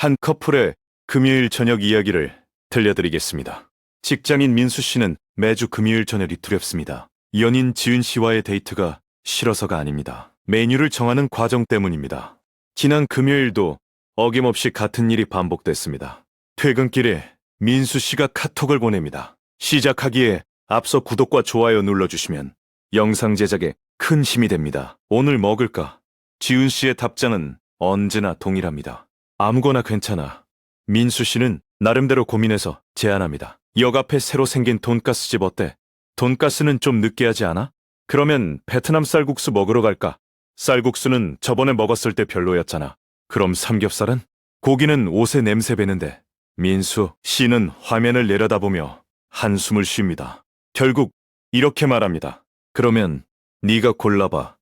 한 커플의 금요일 저녁 이야기를 들려드리겠습니다. 직장인 민수 씨는 매주 금요일 저녁이 두렵습니다. 연인 지은 씨와의 데이트가 싫어서가 아닙니다. 메뉴를 정하는 과정 때문입니다. 지난 금요일도 어김없이 같은 일이 반복됐습니다. 퇴근길에 민수 씨가 카톡을 보냅니다. 시작하기에 앞서 구독과 좋아요 눌러주시면 영상 제작에 큰 힘이 됩니다. 오늘 먹을까? 지은 씨의 답장은 언제나 동일합니다. 아무거나 괜찮아. 민수 씨는 나름대로 고민해서 제안합니다. 역 앞에 새로 생긴 돈가스집 어때? 돈가스는 좀 느끼하지 않아? 그러면 베트남 쌀국수 먹으러 갈까? 쌀국수는 저번에 먹었을 때 별로였잖아. 그럼 삼겹살은? 고기는 옷에 냄새 배는데. 민수 씨는 화면을 내려다보며 한숨을 쉽니다. 결국 이렇게 말합니다. 그러면 네가 골라봐.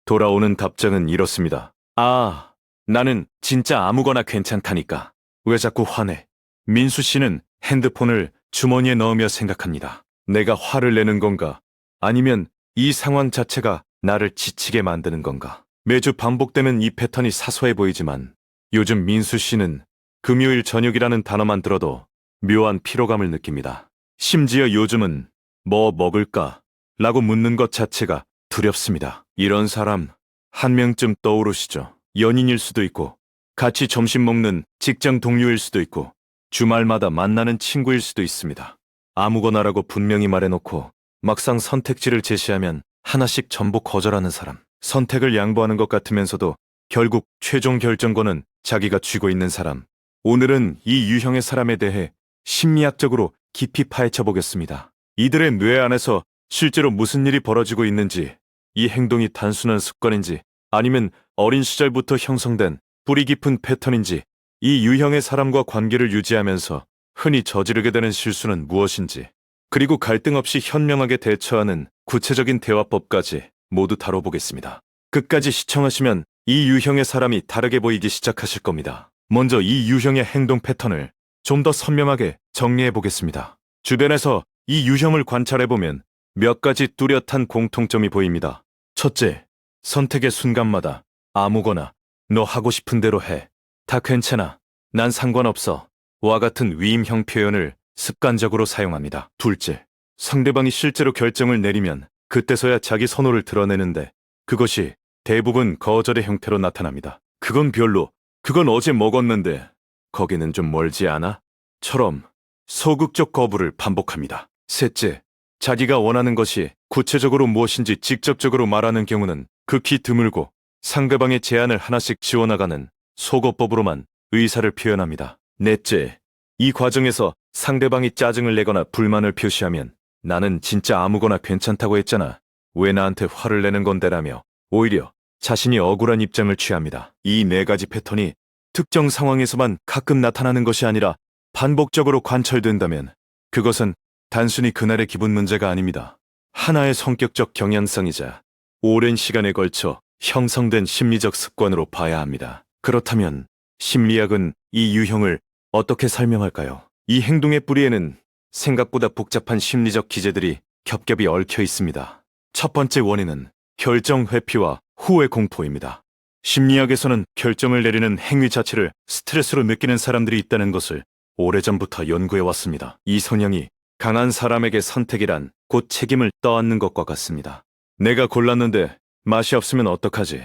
돌아오는 답장은 이렇습니다. 아, 나는 진짜 아무거나 괜찮다니까. 왜 자꾸 화내? 민수 씨는 핸드폰을 주머니에 넣으며 생각합니다. 내가 화를 내는 건가? 아니면 이 상황 자체가 나를 지치게 만드는 건가? 매주 반복되는 이 패턴이 사소해 보이지만 요즘 민수 씨는 금요일 저녁이라는 단어만 들어도 묘한 피로감을 느낍니다. 심지어 요즘은 뭐 먹을까? 라고 묻는 것 자체가 두렵습니다. 이런 사람 한 명쯤 떠오르시죠? 연인일 수도 있고 같이 점심 먹는 직장 동료일 수도 있고 주말마다 만나는 친구일 수도 있습니다. 아무거나라고 분명히 말해놓고 막상 선택지를 제시하면 하나씩 전부 거절하는 사람. 선택을 양보하는 것 같으면서도 결국 최종 결정권은 자기가 쥐고 있는 사람. 오늘은 이 유형의 사람에 대해 심리학적으로 깊이 파헤쳐 보겠습니다. 이들의 뇌 안에서 실제로 무슨 일이 벌어지고 있는지, 이 행동이 단순한 습관인지 아니면 어린 시절부터 형성된 뿌리 깊은 패턴인지, 이 유형의 사람과 관계를 유지하면서 흔히 저지르게 되는 실수는 무엇인지, 그리고 갈등 없이 현명하게 대처하는 구체적인 대화법까지 모두 다뤄보겠습니다. 끝까지 시청하시면 이 유형의 사람이 다르게 보이기 시작하실 겁니다. 먼저 이 유형의 행동 패턴을 좀 더 선명하게 정리해 보겠습니다. 주변에서 이 유형을 관찰해보면 몇 가지 뚜렷한 공통점이 보입니다. 첫째, 선택의 순간마다 아무거나, 너 하고 싶은 대로 해. 다 괜찮아. 난 상관없어. 와 같은 위임형 표현을 습관적으로 사용합니다. 둘째, 상대방이 실제로 결정을 내리면 그때서야 자기 선호를 드러내는데 그것이 대부분 거절의 형태로 나타납니다. 그건 별로, 그건 어제 먹었는데 거기는 좀 멀지 않아? 처럼 소극적 거부를 반복합니다. 셋째, 자기가 원하는 것이 구체적으로 무엇인지 직접적으로 말하는 경우는 극히 드물고 상대방의 제안을 하나씩 지워나가는 속어법으로만 의사를 표현합니다. 넷째, 이 과정에서 상대방이 짜증을 내거나 불만을 표시하면 나는 진짜 아무거나 괜찮다고 했잖아. 왜 나한테 화를 내는 건데라며 오히려 자신이 억울한 입장을 취합니다. 이 네 가지 패턴이 특정 상황에서만 가끔 나타나는 것이 아니라 반복적으로 관철된다면 그것은 단순히 그날의 기분 문제가 아닙니다. 하나의 성격적 경향성이자 오랜 시간에 걸쳐 형성된 심리적 습관으로 봐야 합니다. 그렇다면 심리학은 이 유형을 어떻게 설명할까요? 이 행동의 뿌리에는 생각보다 복잡한 심리적 기제들이 겹겹이 얽혀 있습니다. 첫 번째 원인은 결정 회피와 후회 공포입니다. 심리학에서는 결정을 내리는 행위 자체를 스트레스로 느끼는 사람들이 있다는 것을 오래전부터 연구해왔습니다. 이 성향이 강한 사람에게 선택이란 곧 책임을 떠안는 것과 같습니다. 내가 골랐는데 맛이 없으면 어떡하지?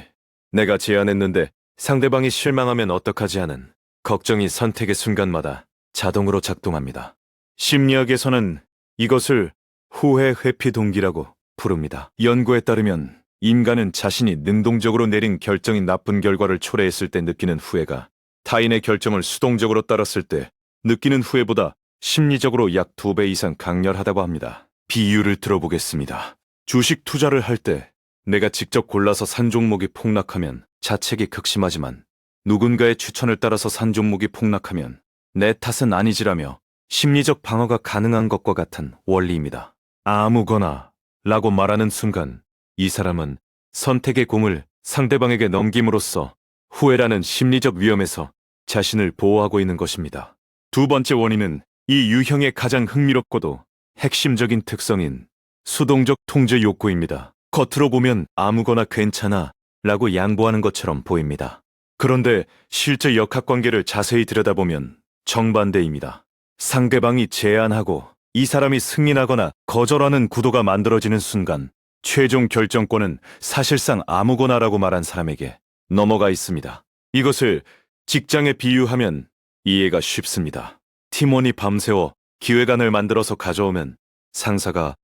내가 제안했는데 상대방이 실망하면 어떡하지 하는 걱정이 선택의 순간마다 자동으로 작동합니다. 심리학에서는 이것을 후회 회피 동기라고 부릅니다. 연구에 따르면 인간은 자신이 능동적으로 내린 결정이 나쁜 결과를 초래했을 때 느끼는 후회가 타인의 결정을 수동적으로 따랐을 때 느끼는 후회보다 심리적으로 약 2배 이상 강렬하다고 합니다. 비유를 들어보겠습니다. 주식 투자를 할 때 내가 직접 골라서 산 종목이 폭락하면 자책이 극심하지만 누군가의 추천을 따라서 산 종목이 폭락하면 내 탓은 아니지라며 심리적 방어가 가능한 것과 같은 원리입니다. 아무거나 라고 말하는 순간 이 사람은 선택의 공을 상대방에게 넘김으로써 후회라는 심리적 위험에서 자신을 보호하고 있는 것입니다. 두 번째 원인은 이 유형의 가장 흥미롭고도 핵심적인 특성인 수동적 통제 욕구입니다. 겉으로 보면 아무거나 괜찮아 라고 양보하는 것처럼 보입니다. 그런데 실제 역학관계를 자세히 들여다보면 정반대입니다. 상대방이 제안하고 이 사람이 승인하거나 거절하는 구도가 만들어지는 순간 최종 결정권은 사실상 아무거나라고 말한 사람에게 넘어가 있습니다. 이것을 직장에 비유하면 이해가 쉽습니다. 팀원이 밤새워 기획안을 만들어서 가져오면 상사가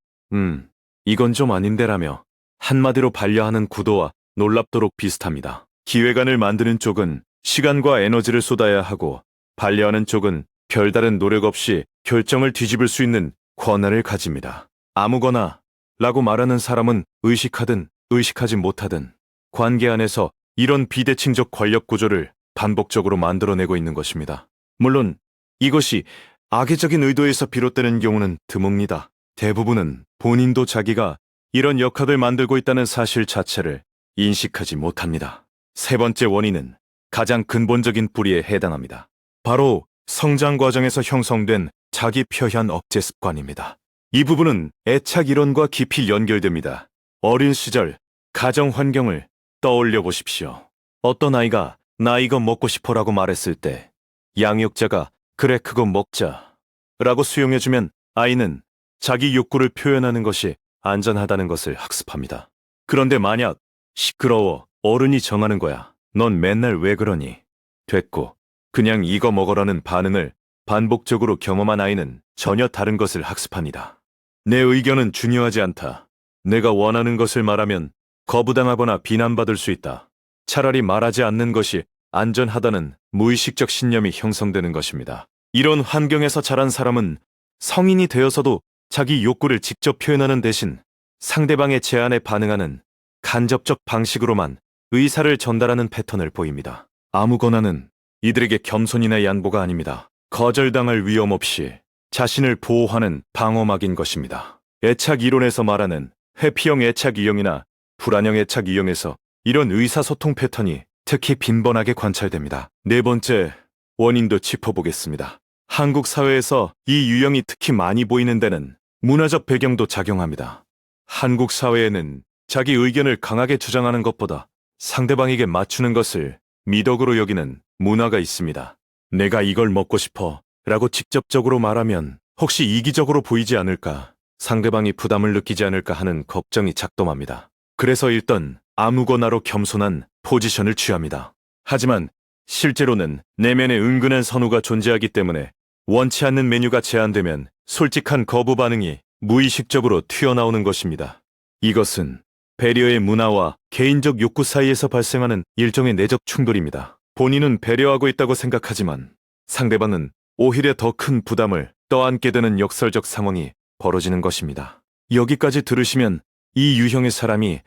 이건 좀 아닌데라며 한마디로 반려하는 구도와 놀랍도록 비슷합니다. 기획안을 만드는 쪽은 시간과 에너지를 쏟아야 하고 반려하는 쪽은 별다른 노력 없이 결정을 뒤집을 수 있는 권한을 가집니다. 아무거나 라고 말하는 사람은 의식하든 의식하지 못하든 관계 안에서 이런 비대칭적 권력 구조를 반복적으로 만들어내고 있는 것입니다. 물론 이것이 악의적인 의도에서 비롯되는 경우는 드뭅니다. 대부분은 본인도 자기가 이런 역학을 만들고 있다는 사실 자체를 인식하지 못합니다. 세 번째 원인은 가장 근본적인 뿌리에 해당합니다. 바로 성장 과정에서 형성된 자기 표현 억제 습관입니다. 이 부분은 애착 이론과 깊이 연결됩니다. 어린 시절 가정 환경을 떠올려 보십시오. 어떤 아이가 나 이거 먹고 싶어라고 말했을 때 양육자가 그래 그거 먹자 라고 수용해주면 아이는 자기 욕구를 표현하는 것이 안전하다는 것을 학습합니다. 그런데 만약 시끄러워 어른이 정하는 거야. 넌 맨날 왜 그러니? 됐고 그냥 이거 먹으라는 반응을 반복적으로 경험한 아이는 전혀 다른 것을 학습합니다. 내 의견은 중요하지 않다. 내가 원하는 것을 말하면 거부당하거나 비난받을 수 있다. 차라리 말하지 않는 것이 안전하다는 무의식적 신념이 형성되는 것입니다. 이런 환경에서 자란 사람은 성인이 되어서도 자기 욕구를 직접 표현하는 대신 상대방의 제안에 반응하는 간접적 방식으로만 의사를 전달하는 패턴을 보입니다. 아무거나는 이들에게 겸손이나 양보가 아닙니다. 거절당할 위험 없이 자신을 보호하는 방어막인 것입니다. 애착 이론에서 말하는 회피형 애착 유형이나 불안형 애착 유형에서 이런 의사소통 패턴이 특히 빈번하게 관찰됩니다. 네 번째 원인도 짚어보겠습니다. 한국 사회에서 이 유형이 특히 많이 보이는 데는 문화적 배경도 작용합니다. 한국 사회에는 자기 의견을 강하게 주장하는 것보다 상대방에게 맞추는 것을 미덕으로 여기는 문화가 있습니다. 내가 이걸 먹고 싶어 라고 직접적으로 말하면 혹시 이기적으로 보이지 않을까, 상대방이 부담을 느끼지 않을까 하는 걱정이 작동합니다. 그래서 일단 아무거나로 겸손한 포지션을 취합니다. 하지만 실제로는 내면에 은근한 선호가 존재하기 때문에 원치 않는 메뉴가 제안되면 솔직한 거부 반응이 무의식적으로 튀어나오는 것입니다. 이것은 배려의 문화와 개인적 욕구 사이에서 발생하는 일종의 내적 충돌입니다. 본인은 배려하고 있다고 생각하지만 상대방은 오히려 더 큰 부담을 떠안게 되는 역설적 상황이 벌어지는 것입니다. 여기까지 들으시면 이 유형의 사람이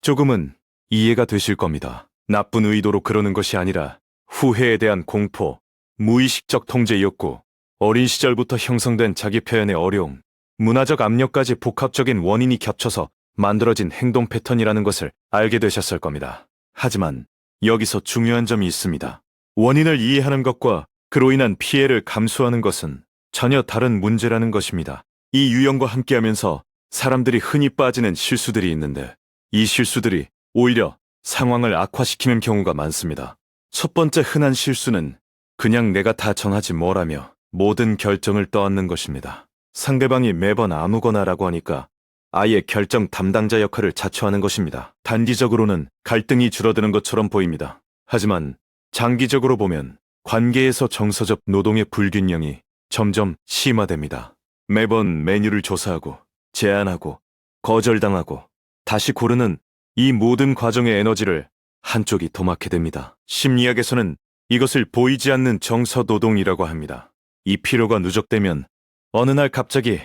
조금은 이해가 되실 겁니다. 나쁜 의도로 그러는 것이 아니라 후회에 대한 공포, 무의식적 통제 욕구, 어린 시절부터 형성된 자기 표현의 어려움, 문화적 압력까지 복합적인 원인이 겹쳐서 만들어진 행동 패턴이라는 것을 알게 되셨을 겁니다. 하지만 여기서 중요한 점이 있습니다. 원인을 이해하는 것과 그로 인한 피해를 감수하는 것은 전혀 다른 문제라는 것입니다. 이 유형과 함께하면서 사람들이 흔히 빠지는 실수들이 있는데 이 실수들이 오히려 상황을 악화시키는 경우가 많습니다. 첫 번째 흔한 실수는 그냥 내가 다 정하지 뭐라며 모든 결정을 떠안는 것입니다. 상대방이 매번 아무거나라고 하니까 아예 결정 담당자 역할을 자처하는 것입니다. 단기적으로는 갈등이 줄어드는 것처럼 보입니다. 하지만 장기적으로 보면 관계에서 정서적 노동의 불균형이 점점 심화됩니다. 매번 메뉴를 조사하고 제안하고 거절당하고 다시 고르는 이 모든 과정의 에너지를 한쪽이 도맡게 됩니다. 심리학에서는 이것을 보이지 않는 정서 노동이라고 합니다. 이 피로가 누적되면 어느 날 갑자기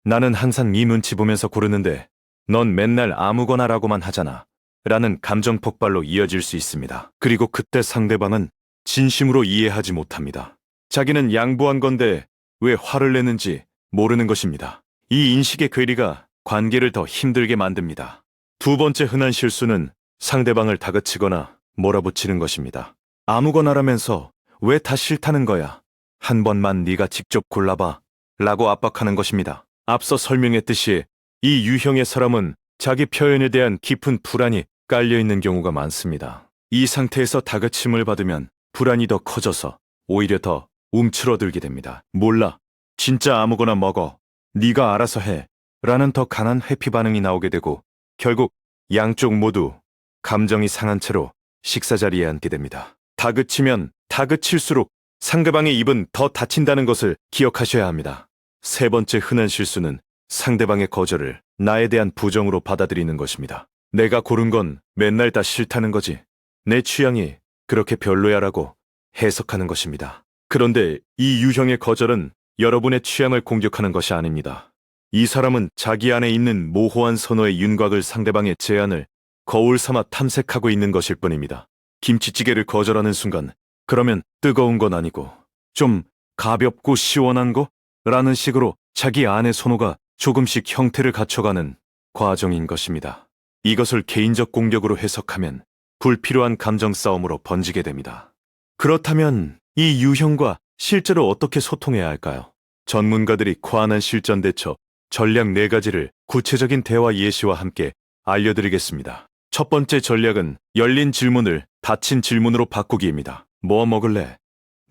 나는 항상 네 눈치 보면서 고르는데 넌 맨날 아무거나라고만 하잖아 라는 감정 폭발로 이어질 수 있습니다. 그리고 그때 상대방은 진심으로 이해하지 못합니다. 자기는 양보한 건데 왜 화를 내는지 모르는 것입니다. 이 인식의 괴리가 관계를 더 힘들게 만듭니다. 두 번째 흔한 실수는 상대방을 다그치거나 몰아붙이는 것입니다. 아무거나라면서 왜 다 싫다는 거야? 한 번만 네가 직접 골라봐 라고 압박하는 것입니다. 앞서 설명했듯이 이 유형의 사람은 자기 표현에 대한 깊은 불안이 깔려있는 경우가 많습니다. 이 상태에서 다그침을 받으면 불안이 더 커져서 오히려 더 움츠러들게 됩니다. 몰라. 진짜 아무거나 먹어. 네가 알아서 해. 라는 더 강한 회피 반응이 나오게 되고 결국 양쪽 모두 감정이 상한 채로 식사 자리에 앉게 됩니다. 다그치면 다그칠수록 상대방의 입은 더 다친다는 것을 기억하셔야 합니다. 세 번째 흔한 실수는 상대방의 거절을 나에 대한 부정으로 받아들이는 것입니다. 내가 고른 건 맨날 다 싫다는 거지. 내 취향이 그렇게 별로야라고 해석하는 것입니다. 그런데 이 유형의 거절은 여러분의 취향을 공격하는 것이 아닙니다. 이 사람은 자기 안에 있는 모호한 선호의 윤곽을 상대방의 제안을 거울 삼아 탐색하고 있는 것일 뿐입니다. 김치찌개를 거절하는 순간 그러면 뜨거운 건 아니고 좀 가볍고 시원한 거? 라는 식으로 자기 안의 선호가 조금씩 형태를 갖춰가는 과정인 것입니다. 이것을 개인적 공격으로 해석하면 불필요한 감정 싸움으로 번지게 됩니다. 그렇다면 이 유형과 실제로 어떻게 소통해야 할까요? 전문가들이 코안한 실전 대처 전략 4가지를 구체적인 대화 예시와 함께 알려드리겠습니다. 첫 번째 전략은 열린 질문을 닫힌 질문으로 바꾸기입니다. 뭐 먹을래?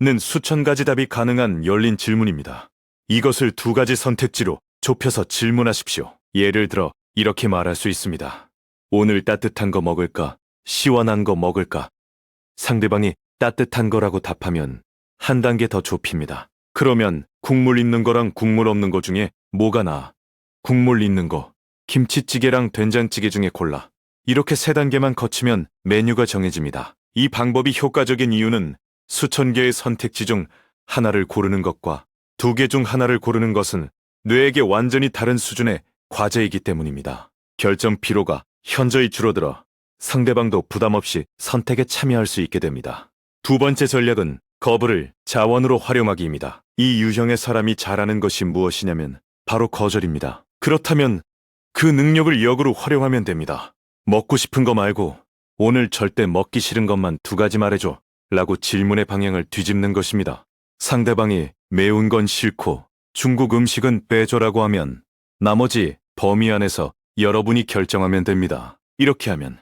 는 수천 가지 답이 가능한 열린 질문입니다. 이것을 2가지 선택지로 좁혀서 질문하십시오. 예를 들어 이렇게 말할 수 있습니다. 오늘 따뜻한 거 먹을까? 시원한 거 먹을까? 상대방이 따뜻한 거라고 답하면 한 단계 더 좁힙니다. 그러면 국물 있는 거랑 국물 없는 거 중에 뭐가 나아? 국물 있는 거, 김치찌개랑 된장찌개 중에 골라. 이렇게 3단계만 거치면 메뉴가 정해집니다. 이 방법이 효과적인 이유는 수천 개의 선택지 중 하나를 고르는 것과 2개 중 하나를 고르는 것은 뇌에게 완전히 다른 수준의 과제이기 때문입니다. 결정 피로가 현저히 줄어들어 상대방도 부담 없이 선택에 참여할 수 있게 됩니다. 2번째 전략은 거부를 자원으로 활용하기입니다. 이 유형의 사람이 잘하는 것이 무엇이냐면 바로 거절입니다. 그렇다면 그 능력을 역으로 활용하면 됩니다. 먹고 싶은 거 말고 오늘 절대 먹기 싫은 것만 2가지 말해줘 라고 질문의 방향을 뒤집는 것입니다. 상대방이 매운 건 싫고 중국 음식은 빼줘라고 하면 나머지 범위 안에서 여러분이 결정하면 됩니다. 이렇게 하면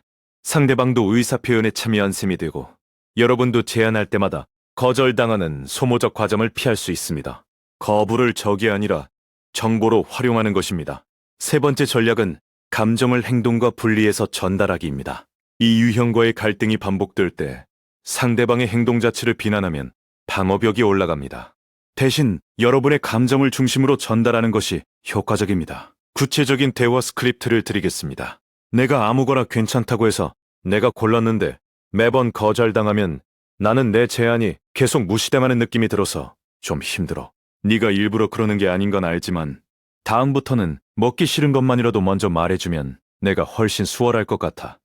상대방도 의사표현에 참여한 셈이 되고 여러분도 제안할 때마다 거절당하는 소모적 과정을 피할 수 있습니다. 거부를 적이 아니라 정보로 활용하는 것입니다. 3번째 전략은 감정을 행동과 분리해서 전달하기입니다. 이 유형과의 갈등이 반복될 때 상대방의 행동 자체를 비난하면 방어벽이 올라갑니다. 대신 여러분의 감정을 중심으로 전달하는 것이 효과적입니다. 구체적인 대화 스크립트를 드리겠습니다. 내가 아무거나 괜찮다고 해서 내가 골랐는데 매번 거절당하면 나는 내 제안이 계속 무시당하는 느낌이 들어서 좀 힘들어. 네가 일부러 그러는 게 아닌 건 알지만 다음부터는 먹기 싫은 것만이라도 먼저 말해주면 내가 훨씬 수월할 것 같아.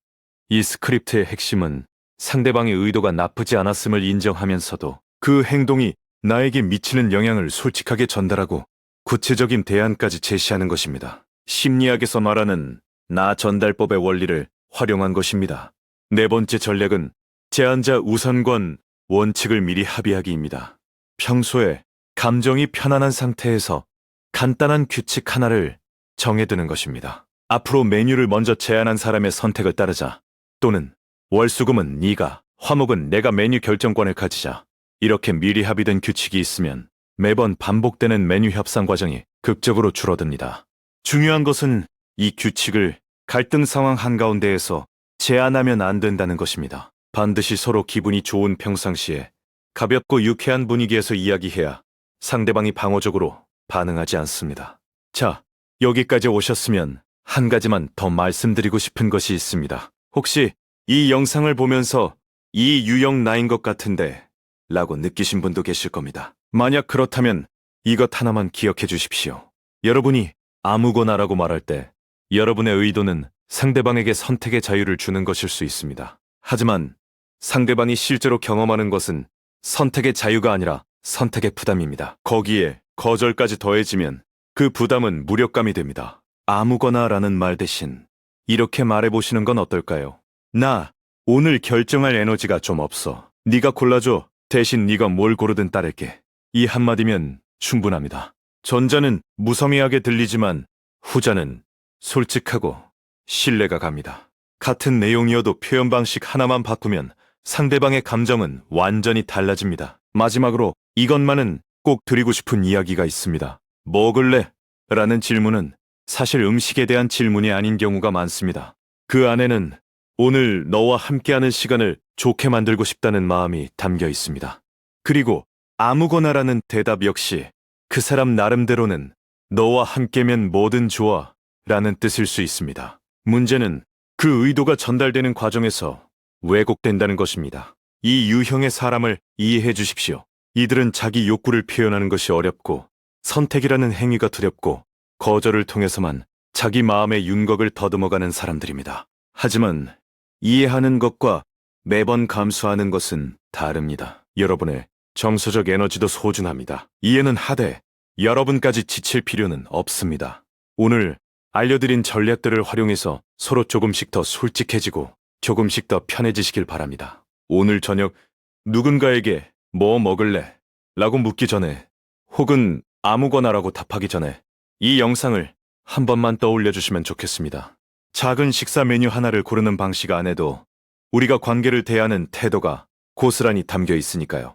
이 스크립트의 핵심은 상대방의 의도가 나쁘지 않았음을 인정하면서도 그 행동이 나에게 미치는 영향을 솔직하게 전달하고 구체적인 대안까지 제시하는 것입니다. 심리학에서 말하는 나 전달법의 원리를 활용한 것입니다. 4번째 전략은 제안자 우선권 원칙을 미리 합의하기입니다. 평소에 감정이 편안한 상태에서 간단한 규칙 하나를 정해두는 것입니다. 앞으로 메뉴를 먼저 제안한 사람의 선택을 따르자. 또는 월수금은 네가, 화목은 내가 메뉴 결정권을 가지자. 이렇게 미리 합의된 규칙이 있으면 매번 반복되는 메뉴 협상 과정이 극적으로 줄어듭니다. 중요한 것은 이 규칙을 갈등 상황 한가운데에서 제안하면 안 된다는 것입니다. 반드시 서로 기분이 좋은 평상시에 가볍고 유쾌한 분위기에서 이야기해야 상대방이 방어적으로 반응하지 않습니다. 자, 여기까지 오셨으면 한 가지만 더 말씀드리고 싶은 것이 있습니다. 혹시 이 영상을 보면서 이 유형 나인 것 같은데 라고 느끼신 분도 계실 겁니다. 만약 그렇다면 이것 하나만 기억해 주십시오. 여러분이 아무거나라고 말할 때 여러분의 의도는 상대방에게 선택의 자유를 주는 것일 수 있습니다. 하지만 상대방이 실제로 경험하는 것은 선택의 자유가 아니라 선택의 부담입니다. 거기에 거절까지 더해지면 그 부담은 무력감이 됩니다. 아무거나라는 말 대신 이렇게 말해보시는 건 어떨까요? 나 오늘 결정할 에너지가 좀 없어. 네가 골라줘. 대신 네가 뭘 고르든 따를게. 이 한마디면 충분합니다. 전자는 무성의하게 들리지만 후자는 솔직하고 신뢰가 갑니다. 같은 내용이어도 표현 방식 하나만 바꾸면 상대방의 감정은 완전히 달라집니다. 마지막으로 이것만은 꼭 드리고 싶은 이야기가 있습니다. 먹을래? 라는 질문은 사실 음식에 대한 질문이 아닌 경우가 많습니다. 그 안에는 오늘 너와 함께하는 시간을 좋게 만들고 싶다는 마음이 담겨 있습니다. 그리고 아무거나라는 대답 역시 그 사람 나름대로는 너와 함께면 뭐든 좋아 라는 뜻일 수 있습니다. 문제는 그 의도가 전달되는 과정에서 왜곡된다는 것입니다. 이 유형의 사람을 이해해 주십시오. 이들은 자기 욕구를 표현하는 것이 어렵고 선택이라는 행위가 두렵고 거절을 통해서만 자기 마음의 윤곽을 더듬어가는 사람들입니다. 하지만 이해하는 것과 매번 감수하는 것은 다릅니다. 여러분의 정서적 에너지도 소중합니다. 이해는 하되 여러분까지 지칠 필요는 없습니다. 오늘 알려드린 전략들을 활용해서 서로 조금씩 더 솔직해지고 조금씩 더 편해지시길 바랍니다. 오늘 저녁 누군가에게 뭐 먹을래? 라고 묻기 전에 혹은 아무거나라고 답하기 전에 이 영상을 한 번만 떠올려 주시면 좋겠습니다. 작은 식사 메뉴 하나를 고르는 방식 안에도 우리가 관계를 대하는 태도가 고스란히 담겨 있으니까요.